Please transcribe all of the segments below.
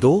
2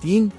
3